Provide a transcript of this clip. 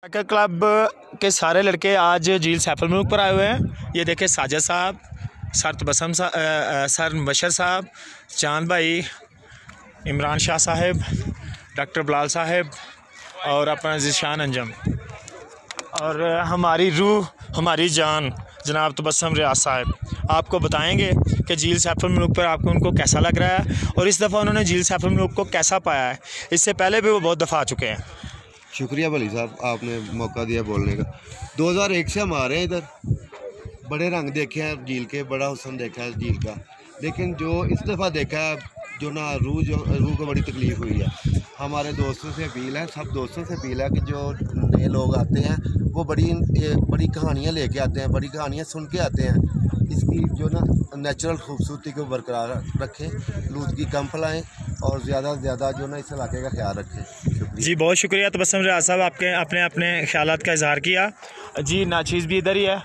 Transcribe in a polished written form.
Club के सारे लड़के आज झील सैफुल मुल्क पर आए हुए हैं। ये देखें साजिद साहब, सर तबस्सुम सर मुबशर साहब, चांद भाई, इमरान शाह साहब, डॉक्टर बिलाल साहब और अपना ज़ीशान अंजम और हमारी रूह हमारी जान जनाब तबस्सुम रियाज साहब आपको बताएंगे कि झील सैफुल मुल्क पर आपको उनको कैसा लग रहा है और इस दफ़ा उन्होंने झील सैफुल मुल्क को कैसा पाया है। इससे पहले भी वो बहुत दफ़ा आ चुके हैं। शुक्रिया भली साहब, आपने मौका दिया बोलने का। 2001 से हम आ रहे हैं इधर, बड़े रंग देखे हैं झील के, बड़ा हुस्न देखा है झील का, लेकिन जो इस दफ़ा देखा है जो ना रूह को बड़ी तकलीफ़ हुई है। हमारे दोस्तों से अपील है, सब दोस्तों से अपील है कि जो नए लोग आते हैं वो बड़ी कहानियाँ लेके आते हैं, बड़ी कहानियाँ सुन के आते हैं। इसकी जो ना नेचुरल खूबसूरती को बरकरार रखें, लूदगी कम फैलाएँ और ज़्यादा से ज़्यादा जो ना इस इलाके का ख्याल रखें। जी बहुत शुक्रिया तबस्सुम रियाज साहब, आपने अपने ख्यालात का इजहार किया। जी नाचीज़ भी इधर ही है।